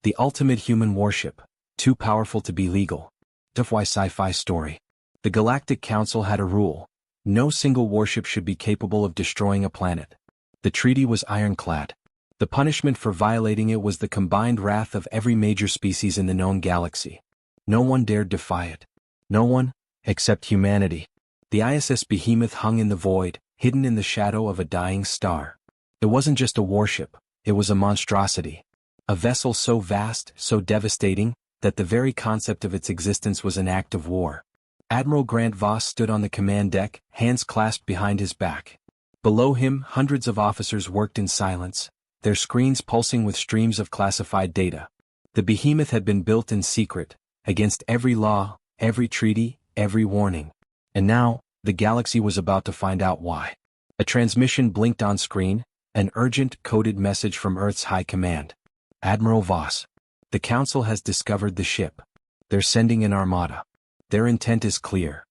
The ultimate human warship, too powerful to be legal. HFY Sci-Fi Story. The Galactic Council had a rule. No single warship should be capable of destroying a planet. The treaty was ironclad. The punishment for violating it was the combined wrath of every major species in the known galaxy. No one dared defy it. No one, except humanity. The ISS Behemoth hung in the void, hidden in the shadow of a dying star. It wasn't just a warship, it was a monstrosity. A vessel so vast, so devastating, that the very concept of its existence was an act of war. Admiral Grant Voss stood on the command deck, hands clasped behind his back. Below him, hundreds of officers worked in silence, their screens pulsing with streams of classified data. The Behemoth had been built in secret, against every law, every treaty, every warning. And now, the galaxy was about to find out why. A transmission blinked on screen, an urgent, coded message from Earth's High Command. Admiral Voss. The Council has discovered the ship. They're sending an armada. Their intent is clear.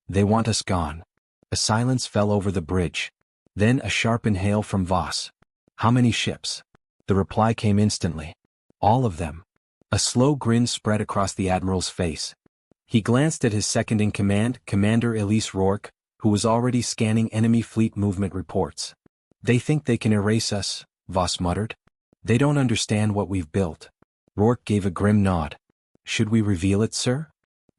They want us gone. A silence fell over the bridge. Then a sharp inhale from Voss. How many ships? The reply came instantly. All of them. A slow grin spread across the Admiral's face. He glanced at his second-in-command, Commander Elise Rourke, who was already scanning enemy fleet movement reports. They think they can erase us, Voss muttered. They don't understand what we've built. Rourke gave a grim nod. Should we reveal it, sir?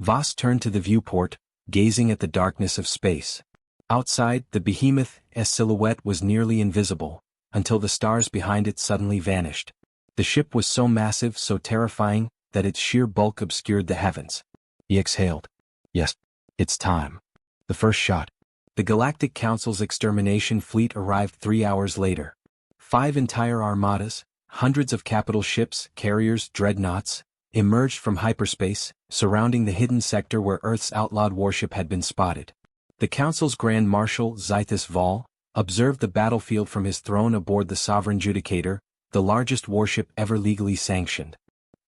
Voss turned to the viewport, gazing at the darkness of space. Outside, the Behemoth's silhouette was nearly invisible, until the stars behind it suddenly vanished. The ship was so massive, so terrifying, that its sheer bulk obscured the heavens. He exhaled. Yes, it's time. The first shot. The Galactic Council's extermination fleet arrived 3 hours later. 5 entire armadas, hundreds of capital ships, carriers, dreadnoughts, emerged from hyperspace, surrounding the hidden sector where Earth's outlawed warship had been spotted. The Council's Grand Marshal, Zythus Vol, observed the battlefield from his throne aboard the Sovereign Judicator, the largest warship ever legally sanctioned.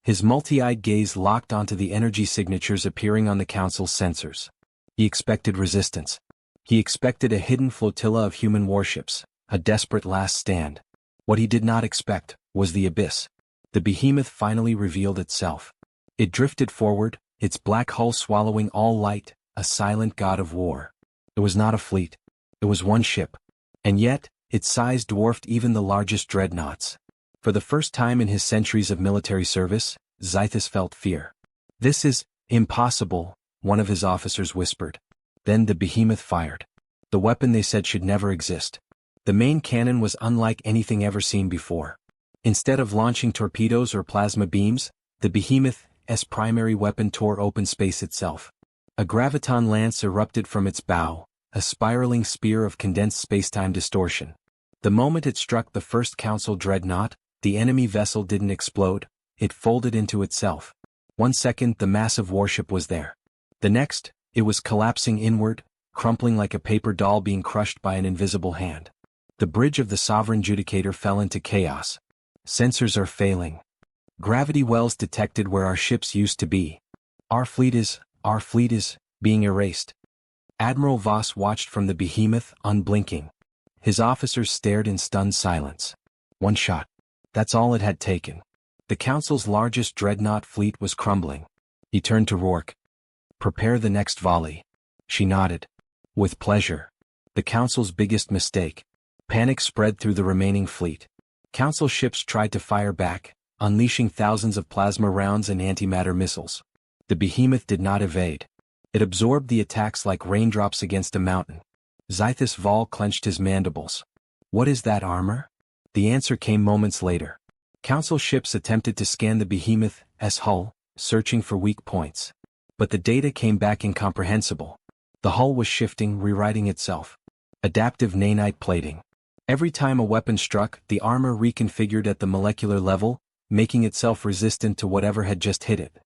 His multi-eyed gaze locked onto the energy signatures appearing on the Council's sensors. He expected resistance. He expected a hidden flotilla of human warships, a desperate last stand. What he did not expect was the abyss. The Behemoth finally revealed itself. It drifted forward, its black hull swallowing all light, a silent god of war. It was not a fleet. It was one ship. And yet, its size dwarfed even the largest dreadnoughts. For the first time in his centuries of military service, Zythus felt fear. This is impossible, one of his officers whispered. Then the Behemoth fired. The weapon they said should never exist. The main cannon was unlike anything ever seen before. Instead of launching torpedoes or plasma beams, the Behemoth's primary weapon tore open space itself. A graviton lance erupted from its bow, a spiraling spear of condensed spacetime distortion. The moment it struck the first Council dreadnought, the enemy vessel didn't explode, it folded into itself. 1 second the massive warship was there. The next, it was collapsing inward, crumpling like a paper doll being crushed by an invisible hand. The bridge of the Sovereign Judicator fell into chaos. Sensors are failing. Gravity wells detected where our ships used to be. Our fleet is being erased. Admiral Voss watched from the Behemoth, unblinking. His officers stared in stunned silence. One shot. That's all it had taken. The Council's largest dreadnought fleet was crumbling. He turned to Rourke. Prepare the next volley. She nodded. With pleasure. The Council's biggest mistake. Panic spread through the remaining fleet. Council ships tried to fire back, unleashing thousands of plasma rounds and antimatter missiles. The Behemoth did not evade. It absorbed the attacks like raindrops against a mountain. Zythus Vol clenched his mandibles. What is that armor? The answer came moments later. Council ships attempted to scan the Behemoth's hull, searching for weak points. But the data came back incomprehensible. The hull was shifting, rewriting itself. Adaptive nanite plating. Every time a weapon struck, the armor reconfigured at the molecular level, making itself resistant to whatever had just hit it.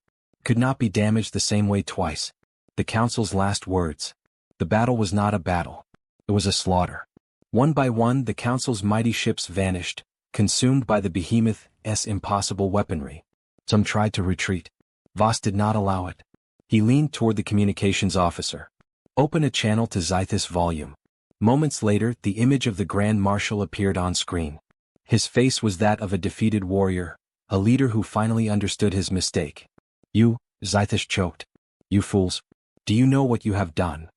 Could not be damaged the same way twice. The Council's last words. The battle was not a battle. It was a slaughter. One by one the Council's mighty ships vanished, consumed by the Behemoth's impossible weaponry. Some tried to retreat. Voss did not allow it. He leaned toward the communications officer. Open a channel to Zythus volume. Moments later, the image of the Grand Marshal appeared on screen. His face was that of a defeated warrior, a leader who finally understood his mistake. You, Zythus choked. You fools. Do you know what you have done?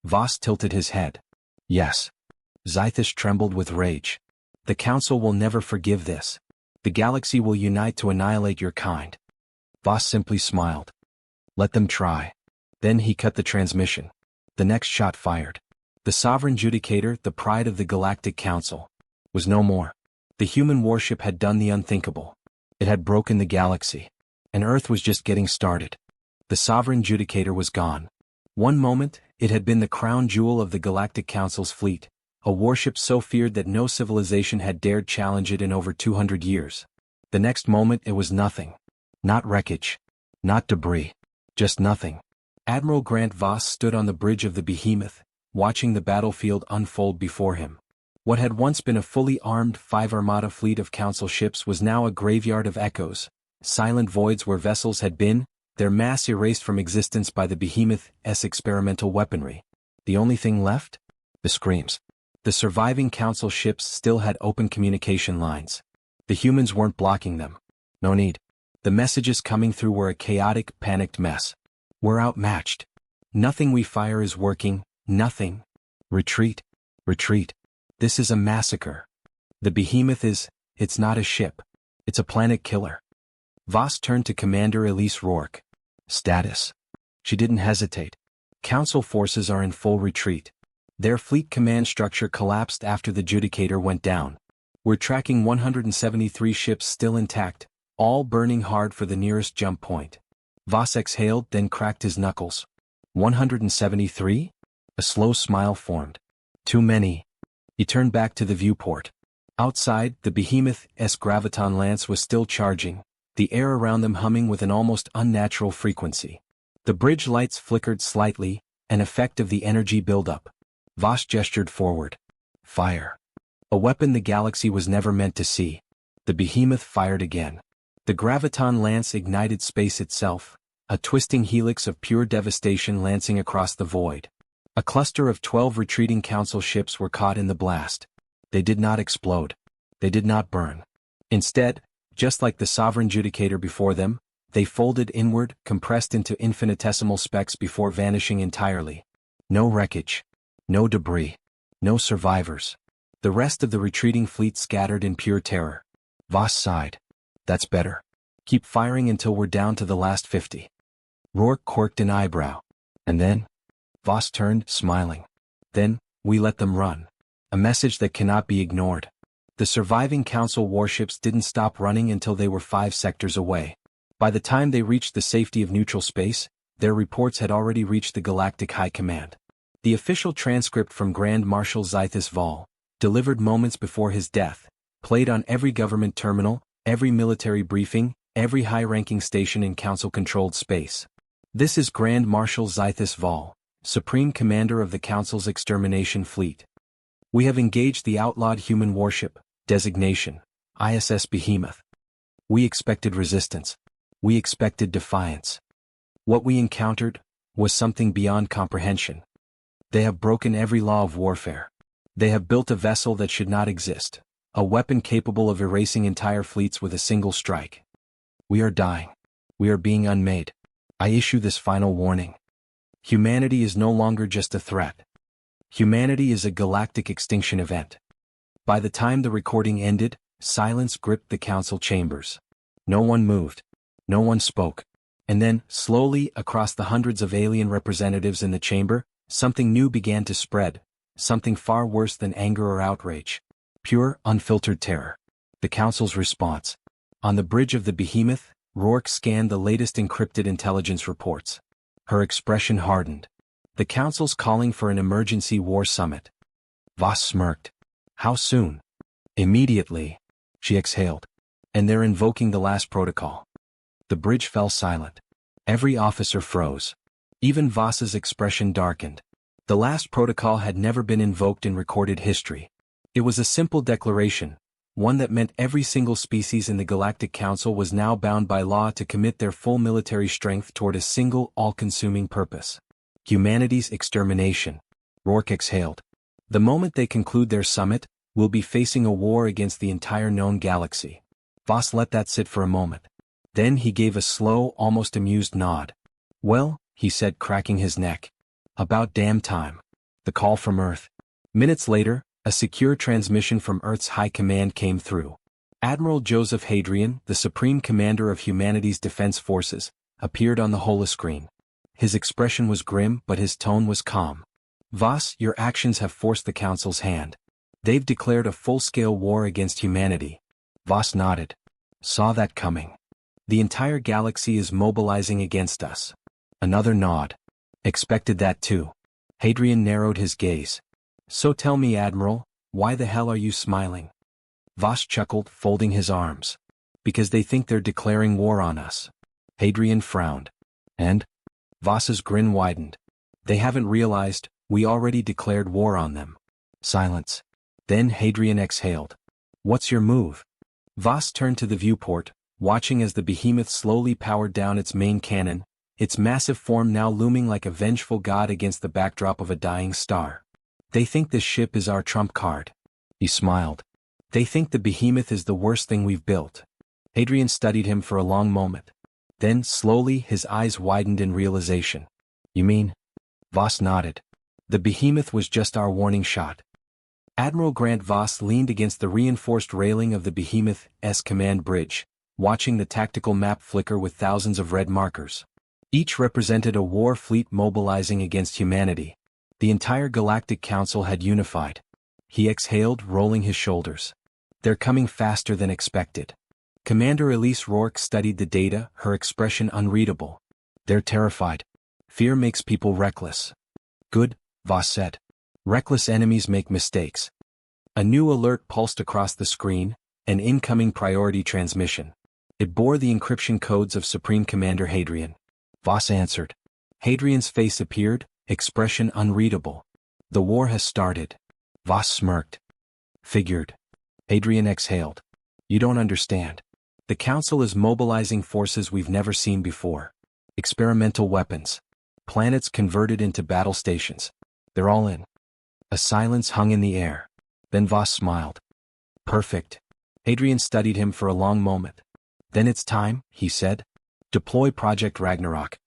Voss tilted his head. Yes. Zythus trembled with rage. The Council will never forgive this. The galaxy will unite to annihilate your kind. Voss simply smiled. Let them try. Then he cut the transmission. The next shot fired. The sovereign judicator, the pride of the Galactic Council, was no more. The human warship had done the unthinkable. It had broken the galaxy. And Earth was just getting started. The sovereign judicator was gone. One moment, it had been the crown jewel of the Galactic Council's fleet, a warship so feared that no civilization had dared challenge it in over 200 years. The next moment it was nothing. Not wreckage. Not debris. Just nothing. Admiral Grant Voss stood on the bridge of the Behemoth, watching the battlefield unfold before him. What had once been a fully armed 5 Armada fleet of Council ships was now a graveyard of echoes, silent voids where vessels had been, their mass erased from existence by the Behemoth's experimental weaponry. The only thing left? The screams. The surviving Council ships still had open communication lines. The humans weren't blocking them. No need. The messages coming through were a chaotic, panicked mess. We're outmatched. Nothing we fire is working, nothing. Retreat. Retreat. This is a massacre. The Behemoth it's not a ship. It's a planet killer. Voss turned to Commander Elise Rourke. Status. She didn't hesitate. Council forces are in full retreat. Their fleet command structure collapsed after the Judicator went down. We're tracking 173 ships still intact, all burning hard for the nearest jump point. Voss exhaled, then cracked his knuckles. 173? A slow smile formed. Too many. He turned back to the viewport. Outside, the Behemoth's graviton lance was still charging, the air around them humming with an almost unnatural frequency. The bridge lights flickered slightly, an effect of the energy buildup. Voss gestured forward. Fire. A weapon the galaxy was never meant to see. The Behemoth fired again. The graviton lance ignited space itself, a twisting helix of pure devastation lancing across the void. A cluster of 12 retreating Council ships were caught in the blast. They did not explode. They did not burn. Instead, just like the sovereign judicator before them, they folded inward, compressed into infinitesimal specks before vanishing entirely. No wreckage. No debris. No survivors. The rest of the retreating fleet scattered in pure terror. Voss sighed. That's better. Keep firing until we're down to the last 50. Rourke quirked an eyebrow. And then? Voss turned, smiling. Then, we let them run. A message that cannot be ignored. The surviving Council warships didn't stop running until they were 5 sectors away. By the time they reached the safety of neutral space, their reports had already reached the Galactic High Command. The official transcript from Grand Marshal Zythus Vol, delivered moments before his death, played on every government terminal, every military briefing, every high-ranking station in Council-controlled space. This is Grand Marshal Zythus Vol, Supreme Commander of the Council's extermination fleet. We have engaged the outlawed human warship, designation, ISS Behemoth. We expected resistance. We expected defiance. What we encountered was something beyond comprehension. They have broken every law of warfare. They have built a vessel that should not exist, a weapon capable of erasing entire fleets with a single strike. We are dying. We are being unmade. I issue this final warning. Humanity is no longer just a threat. Humanity is a galactic extinction event. By the time the recording ended, silence gripped the Council chambers. No one moved. No one spoke. And then, slowly, across the hundreds of alien representatives in the chamber, something new began to spread, something far worse than anger or outrage. Pure, unfiltered terror. The Council's response. On the bridge of the Behemoth, Rourke scanned the latest encrypted intelligence reports. Her expression hardened. The Council's calling for an emergency war summit. Voss smirked. How soon? Immediately. She exhaled. And they're invoking the last protocol. The bridge fell silent. Every officer froze. Even Voss's expression darkened. The last protocol had never been invoked in recorded history. It was a simple declaration, one that meant every single species in the Galactic Council was now bound by law to commit their full military strength toward a single, all-consuming purpose. Humanity's extermination. Rourke exhaled. The moment they conclude their summit, we'll be facing a war against the entire known galaxy. Voss let that sit for a moment. Then he gave a slow, almost amused nod. Well, he said, cracking his neck. About damn time. The call from Earth. Minutes later, a secure transmission from Earth's High Command came through. Admiral Joseph Hadrian, the Supreme Commander of humanity's defense forces, appeared on the holoscreen. His expression was grim, but his tone was calm. Voss, your actions have forced the Council's hand. They've declared a full-scale war against humanity. Voss nodded. Saw that coming. The entire galaxy is mobilizing against us. Another nod. Expected that too. Hadrian narrowed his gaze. So tell me, Admiral, why the hell are you smiling? Voss chuckled, folding his arms. Because they think they're declaring war on us. Hadrian frowned. And? Voss's grin widened. They haven't realized, we already declared war on them. Silence. Then Hadrian exhaled. What's your move? Voss turned to the viewport, watching as the behemoth slowly powered down its main cannon, its massive form now looming like a vengeful god against the backdrop of a dying star. They think this ship is our trump card. He smiled. They think the behemoth is the worst thing we've built. Hadrian studied him for a long moment. Then, slowly, his eyes widened in realization. You mean? Voss nodded. The behemoth was just our warning shot. Admiral Grant Voss leaned against the reinforced railing of the behemoth's command bridge, watching the tactical map flicker with thousands of red markers. Each represented a war fleet mobilizing against humanity. The entire Galactic Council had unified. He exhaled, rolling his shoulders. They're coming faster than expected. Commander Elise Rourke studied the data, her expression unreadable. They're terrified. Fear makes people reckless. Good, Voss said. Reckless enemies make mistakes. A new alert pulsed across the screen, an incoming priority transmission. It bore the encryption codes of Supreme Commander Hadrian. Voss answered. Hadrian's face appeared, expression unreadable. The war has started. Voss smirked. Figured. Hadrian exhaled. You don't understand. The Council is mobilizing forces we've never seen before. Experimental weapons. Planets converted into battle stations. They're all in. A silence hung in the air. Then Voss smiled. Perfect. Hadrian studied him for a long moment. Then it's time, he said. Deploy Project Ragnarok.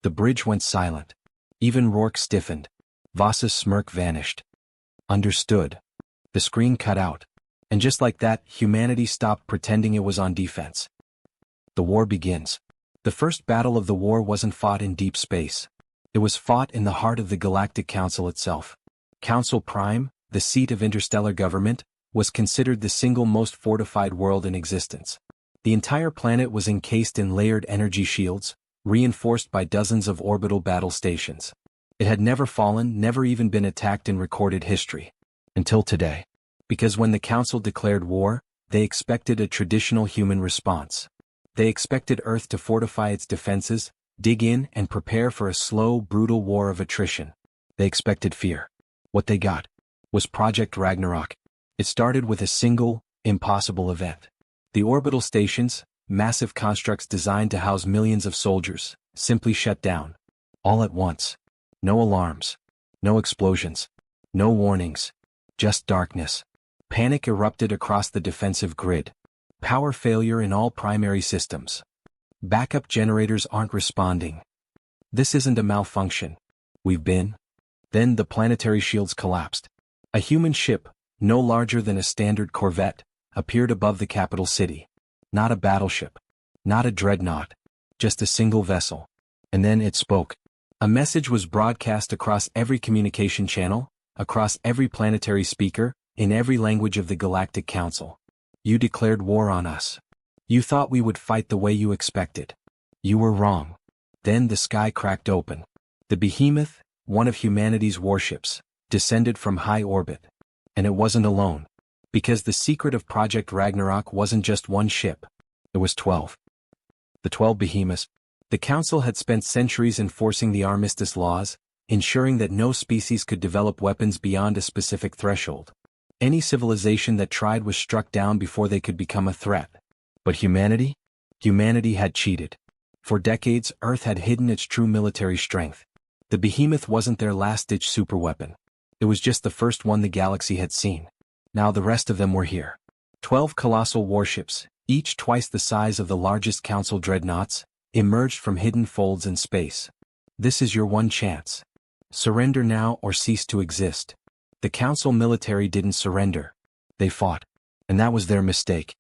The bridge went silent. Even Rourke stiffened. Voss's smirk vanished. Understood. The screen cut out. And just like that, humanity stopped pretending it was on defense. The war begins. The first battle of the war wasn't fought in deep space. It was fought in the heart of the Galactic Council itself. Council Prime, the seat of interstellar government, was considered the single most fortified world in existence. The entire planet was encased in layered energy shields, reinforced by dozens of orbital battle stations. It had never fallen, never even been attacked in recorded history. Until today. Because when the Council declared war, they expected a traditional human response. They expected Earth to fortify its defenses, dig in, and prepare for a slow, brutal war of attrition. They expected fear. What they got was Project Ragnarok. It started with a single, impossible event. The orbital stations, massive constructs designed to house millions of soldiers, simply shut down. All at once. No alarms. No explosions. No warnings. Just darkness. Panic erupted across the defensive grid. Power failure in all primary systems. Backup generators aren't responding. This isn't a malfunction. We've been. Then the planetary shields collapsed. A human ship, no larger than a standard corvette, appeared above the capital city. Not a battleship. Not a dreadnought. Just a single vessel. And then it spoke. A message was broadcast across every communication channel, across every planetary speaker, in every language of the Galactic Council. You declared war on us. You thought we would fight the way you expected. You were wrong. Then the sky cracked open. The behemoth, one of humanity's warships, descended from high orbit. And it wasn't alone. Because the secret of Project Ragnarok wasn't just one ship. It was 12. The 12 behemoths. The Council had spent centuries enforcing the armistice laws, ensuring that no species could develop weapons beyond a specific threshold. Any civilization that tried was struck down before they could become a threat. But humanity? Humanity had cheated. For decades, Earth had hidden its true military strength. The behemoth wasn't their last-ditch superweapon. It was just the first one the galaxy had seen. Now the rest of them were here. 12 colossal warships, each twice the size of the largest council dreadnoughts, emerged from hidden folds in space. This is your one chance. Surrender now or cease to exist. The council military didn't surrender. They fought. And that was their mistake.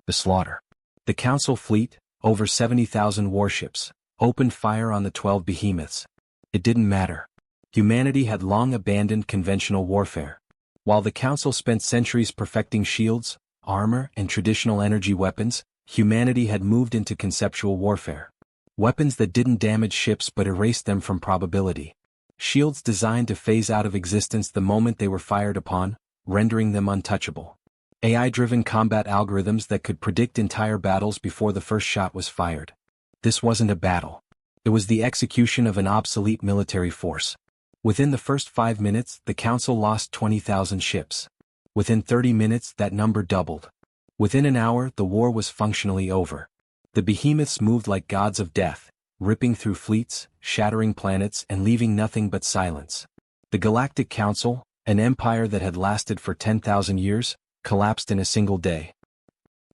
The slaughter. The council fleet, over 70,000 warships, opened fire on the 12 behemoths. It didn't matter. Humanity had long abandoned conventional warfare. While the council spent centuries perfecting shields, armor, and traditional energy weapons, humanity had moved into conceptual warfare. Weapons that didn't damage ships but erased them from probability. Shields designed to phase out of existence the moment they were fired upon, rendering them untouchable. AI-driven combat algorithms that could predict entire battles before the first shot was fired. This wasn't a battle. It was the execution of an obsolete military force. Within the first 5 minutes, the council lost 20,000 ships. Within 30 minutes, that number doubled. Within an hour, the war was functionally over. The behemoths moved like gods of death, ripping through fleets, shattering planets, and leaving nothing but silence. The Galactic Council, an empire that had lasted for 10,000 years, collapsed in a single day.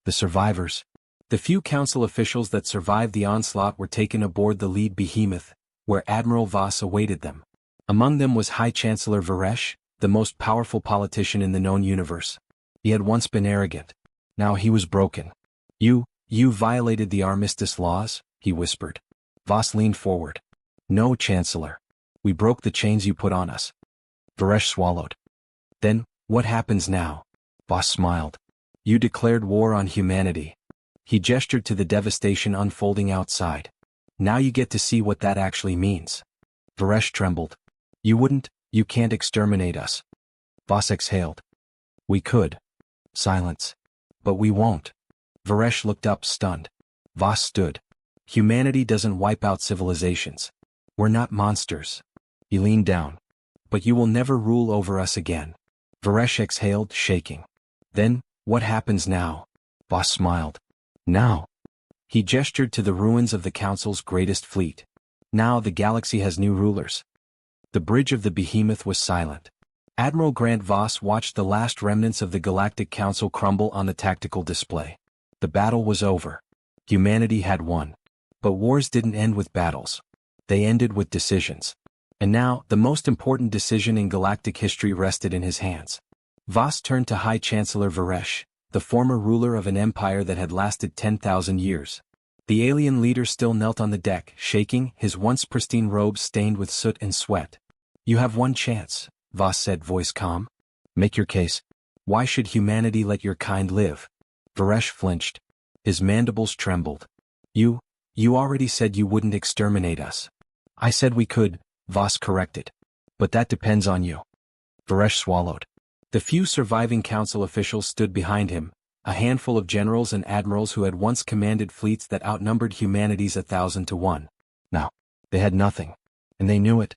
The survivors. The few council officials that survived the onslaught were taken aboard the lead behemoth, where Admiral Voss awaited them. Among them was High Chancellor Varesh, the most powerful politician in the known universe. He had once been arrogant. Now he was broken. You violated the armistice laws, he whispered. Voss leaned forward. No, Chancellor. We broke the chains you put on us. Varesh swallowed. Then, what happens now? Voss smiled. You declared war on humanity. He gestured to the devastation unfolding outside. Now you get to see what that actually means. Varesh trembled. You can't exterminate us. Voss exhaled. We could. Silence. But we won't. Varesh looked up stunned. Voss stood. Humanity doesn't wipe out civilizations. We're not monsters. He leaned down. But you will never rule over us again. Varesh exhaled, shaking. Then, what happens now? Voss smiled. Now. He gestured to the ruins of the Council's greatest fleet. Now the galaxy has new rulers. The bridge of the behemoth was silent. Admiral Grant Voss watched the last remnants of the Galactic Council crumble on the tactical display. The battle was over. Humanity had won. But wars didn't end with battles. They ended with decisions. And now, the most important decision in galactic history rested in his hands. Voss turned to High Chancellor Varesh, the former ruler of an empire that had lasted 10,000 years. The alien leader still knelt on the deck, shaking, his once pristine robes stained with soot and sweat. You have one chance, Voss said, voice calm. Make your case. Why should humanity let your kind live? Varesh flinched. His mandibles trembled. You already said you wouldn't exterminate us. I said we could, Voss corrected. But that depends on you. Varesh swallowed. The few surviving council officials stood behind him, a handful of generals and admirals who had once commanded fleets that outnumbered humanity's 1,000 to 1. Now, they had nothing. And they knew it.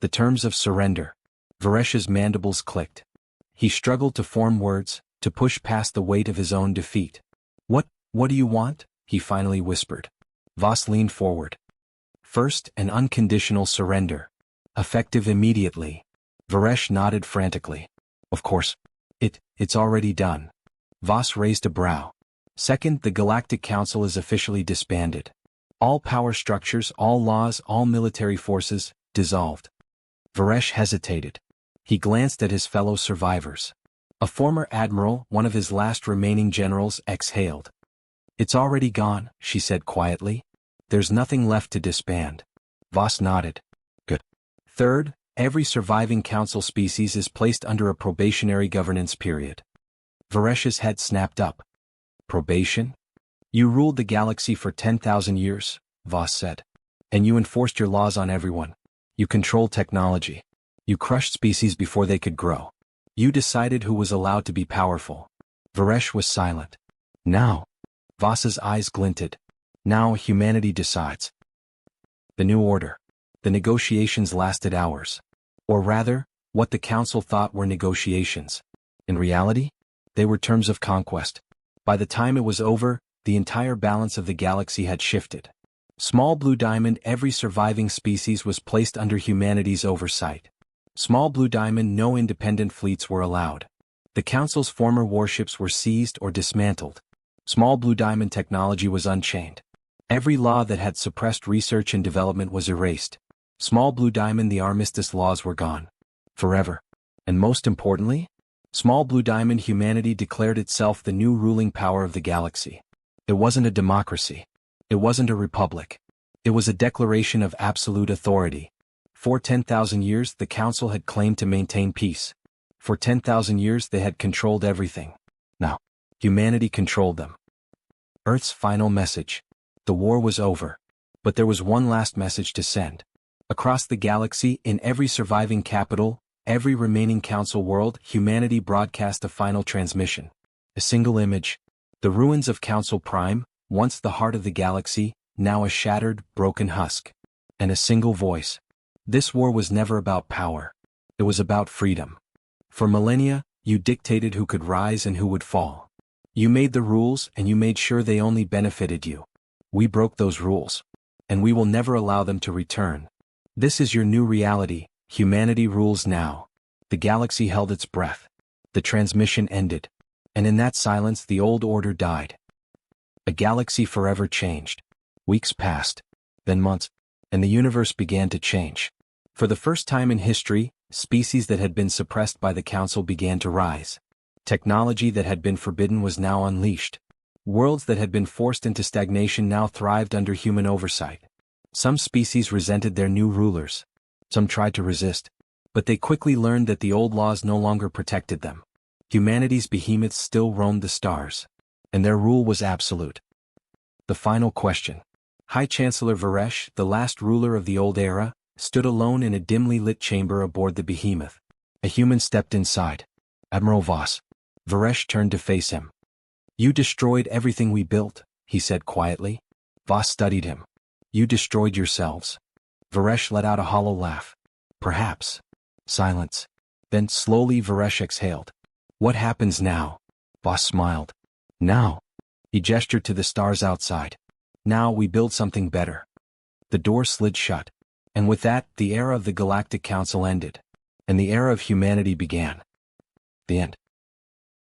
The terms of surrender. Varesh's mandibles clicked. He struggled to form words, to push past the weight of his own defeat. What do you want? He finally whispered. Voss leaned forward. First, an unconditional surrender. Effective immediately. Varesh nodded frantically. Of course. It's already done. Voss raised a brow. Second, the Galactic Council is officially disbanded. All power structures, all laws, all military forces, dissolved. Varesh hesitated. He glanced at his fellow survivors. A former admiral, one of his last remaining generals, exhaled. It's already gone, she said quietly. There's nothing left to disband. Voss nodded. Good. Third, every surviving council species is placed under a probationary governance period. Varesh's head snapped up. Probation? You ruled the galaxy for 10,000 years, Voss said. And you enforced your laws on everyone. You controlled technology. You crushed species before they could grow. You decided who was allowed to be powerful. Varesh was silent. Now. Voss's eyes glinted. Now humanity decides. The new order. The negotiations lasted hours. Or rather, what the council thought were negotiations. In reality, they were terms of conquest. By the time it was over, the entire balance of the galaxy had shifted. Small Blue Diamond, every surviving species was placed under humanity's oversight. Small Blue Diamond, no independent fleets were allowed. The council's former warships were seized or dismantled. Small blue diamond technology was unchained. Every law that had suppressed research and development was erased. Small blue diamond, the armistice laws were gone. Forever. And most importantly, small blue diamond, humanity declared itself the new ruling power of the galaxy. It wasn't a democracy. It wasn't a republic. It was a declaration of absolute authority. For 10,000 years, the Council had claimed to maintain peace. For 10,000 years, they had controlled everything. Now, humanity controlled them. Earth's final message. The war was over. But there was one last message to send. Across the galaxy, in every surviving capital, every remaining Council world, humanity broadcast a final transmission. A single image. The ruins of Council Prime, once the heart of the galaxy, now a shattered, broken husk. And a single voice. This war was never about power. It was about freedom. For millennia, you dictated who could rise and who would fall. You made the rules and you made sure they only benefited you. We broke those rules. And we will never allow them to return. This is your new reality. Humanity rules now. The galaxy held its breath. The transmission ended. And in that silence, the old order died. A galaxy forever changed. Weeks passed. Then months. And the universe began to change. For the first time in history, species that had been suppressed by the Council began to rise. Technology that had been forbidden was now unleashed. Worlds that had been forced into stagnation now thrived under human oversight. Some species resented their new rulers. Some tried to resist. But they quickly learned that the old laws no longer protected them. Humanity's behemoths still roamed the stars. And their rule was absolute. The final question. High Chancellor Varesh, the last ruler of the old era, stood alone in a dimly lit chamber aboard the behemoth. A human stepped inside. Admiral Voss. Varesh turned to face him. You destroyed everything we built, he said quietly. Voss studied him. You destroyed yourselves. Varesh let out a hollow laugh. Perhaps. Silence. Then slowly Varesh exhaled. What happens now? Voss smiled. Now. He gestured to the stars outside. Now we build something better. The door slid shut. And with that, the era of the Galactic Council ended. And the era of humanity began. The end.